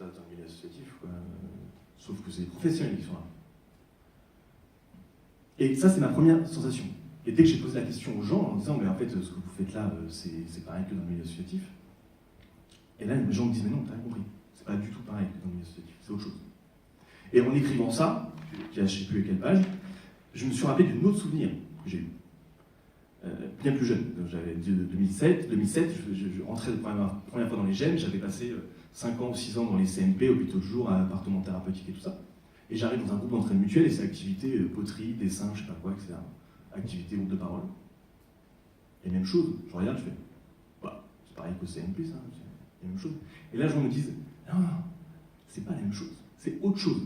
passe dans le milieu associatif, quoi. Sauf que c'est les professionnels qui sont là. Et ça, c'est ma première sensation. Et dès que j'ai posé la question aux gens en disant, mais en fait, ce que vous faites là, c'est pareil que dans le milieu associatif. Et là, les gens me disent, mais non, t'as compris. C'est pas du tout pareil que dans le milieu associatif, c'est autre chose. Et en écrivant ça, qui a je ne sais plus à quelle page, je me suis rappelé d'un autre souvenir que j'ai eu. Bien plus jeune. J'avais 2007, je rentrais pour la première fois dans les GEM, j'avais passé 5 ans ou 6 ans dans les CMP, hôpitaux de jour, appartements thérapeutiques et tout ça. Et j'arrive dans un groupe d'entraide mutuelle et c'est activité poterie, dessin, je sais pas quoi, etc. Activité groupe de parole. Et même chose, je regarde, je fais, bah, c'est pareil qu'au CMP, ça, c'est la même chose. Et là, les gens me disent, non, c'est pas la même chose, c'est autre chose.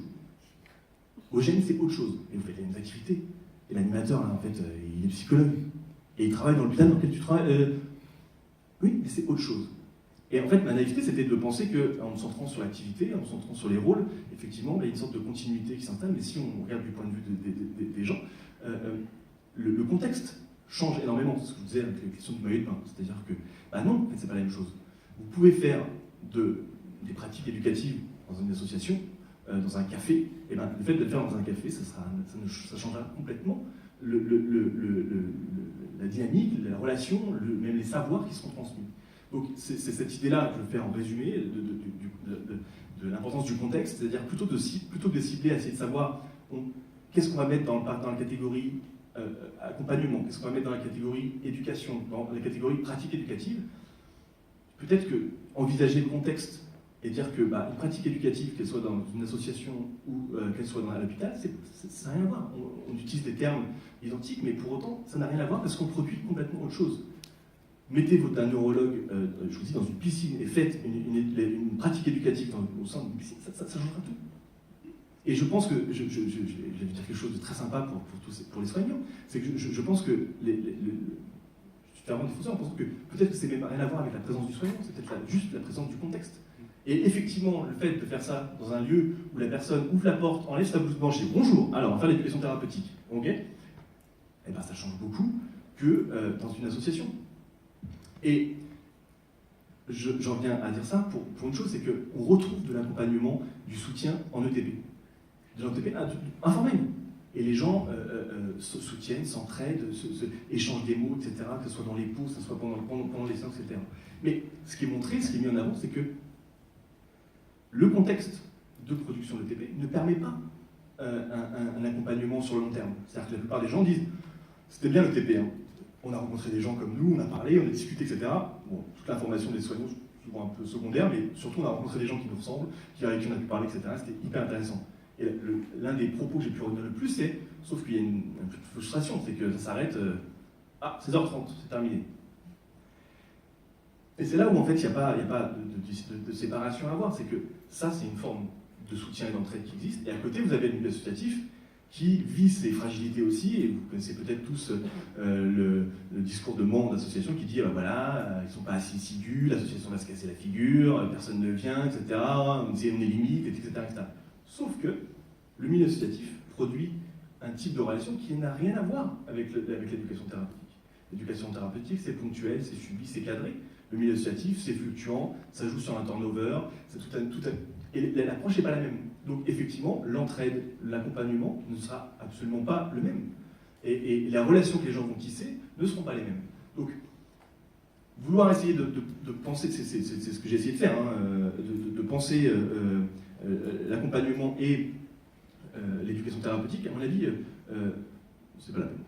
Au GEM, c'est autre chose. Et vous faites les mêmes activités. Et l'animateur, là, en fait, il est psychologue. Et il travaille dans l'hôpital dans lequel tu travailles. Oui, mais c'est autre chose. Et en fait, ma naïveté, c'était de penser qu'en me centrant sur l'activité, en me centrant sur les rôles, effectivement, il y a une sorte de continuité qui s'installe. Mais si on regarde du point de vue des gens, le contexte change énormément. C'est ce que je disais avec les questions du maillot de bain. C'est-à-dire que, bah non, en fait, c'est pas la même chose. Vous pouvez faire des pratiques éducatives dans une association, dans un café. Et ben, le fait de le faire dans un café, ça changera complètement la dynamique, la relation, même les savoirs qui seront transmis. Donc c'est cette idée-là que je fais en résumé de l'importance du contexte, c'est-à-dire plutôt que de cibler, essayer de savoir qu'est-ce qu'on va mettre dans la catégorie accompagnement, qu'est-ce qu'on va mettre dans la catégorie éducation, dans la catégorie pratique éducative, peut-être que envisager le contexte et dire que une pratique éducative, qu'elle soit dans une association ou qu'elle soit dans l'hôpital, ça n'a rien à voir. On utilise des termes identiques, mais pour autant, ça n'a rien à voir parce qu'on produit complètement autre chose. Mettez un neurologue, je vous dis, dans une piscine et faites une pratique éducative au sein d'une piscine, ça changera tout. Et je pense que, je vais vous dire quelque chose de très sympa pour les soignants, c'est que je pense que, je suis vraiment défenseur en pensant que peut-être que c'est même rien à voir avec la présence du soignant, c'est peut-être juste la présence du contexte. Et effectivement, le fait de faire ça dans un lieu où la personne ouvre la porte, enlève sa blouse blanche et bonjour, alors on va faire l'éducation thérapeutique, ok? Eh bien ça change beaucoup que dans une association. Et j'en viens à dire ça pour une chose, c'est qu'on retrouve de l'accompagnement, du soutien en ETP. De l'ETP informel. Et les gens se soutiennent, s'entraident, échangent des mots, etc., que ce soit dans les pauses, que ce soit pendant les séances, etc. Mais ce qui est montré, ce qui est mis en avant, c'est que le contexte de production de TP ne permet pas un accompagnement sur le long terme. C'est-à-dire que la plupart des gens disent « c'était bien le TP, hein. On a rencontré des gens comme nous, on a parlé, on a discuté, etc. » Bon, toute l'information des soignants, souvent un peu secondaire, mais surtout on a rencontré des gens qui nous ressemblent, avec qui on a pu parler, etc. C'était hyper intéressant. Et l'un des propos que j'ai pu retenir le plus, c'est, sauf qu'il y a une frustration, c'est que ça s'arrête, 16h30, c'est terminé. Et c'est là où en fait il n'y a pas de séparation à avoir, c'est que ça c'est une forme de soutien et d'entraide qui existe, et à côté vous avez le milieu associatif qui vit ses fragilités aussi, et vous connaissez peut-être tous le discours de membres d'associations qui dit voilà, ils ne sont pas assez assidus, l'association va se casser la figure, personne ne vient, etc., on est limite, etc., etc. Sauf que le milieu associatif produit un type de relation qui n'a rien à voir avec l'éducation thérapeutique. L'éducation thérapeutique, c'est ponctuel, c'est subi, c'est cadré. Le milieu associatif, c'est fluctuant, ça joue sur un turnover, et l'approche n'est pas la même. Donc effectivement, l'entraide, l'accompagnement ne sera absolument pas le même. Et les relations que les gens vont tisser ne seront pas les mêmes. Donc, vouloir essayer de penser, c'est ce que j'ai essayé de faire, hein, de penser l'accompagnement et l'éducation thérapeutique, à mon avis, c'est pas la peine.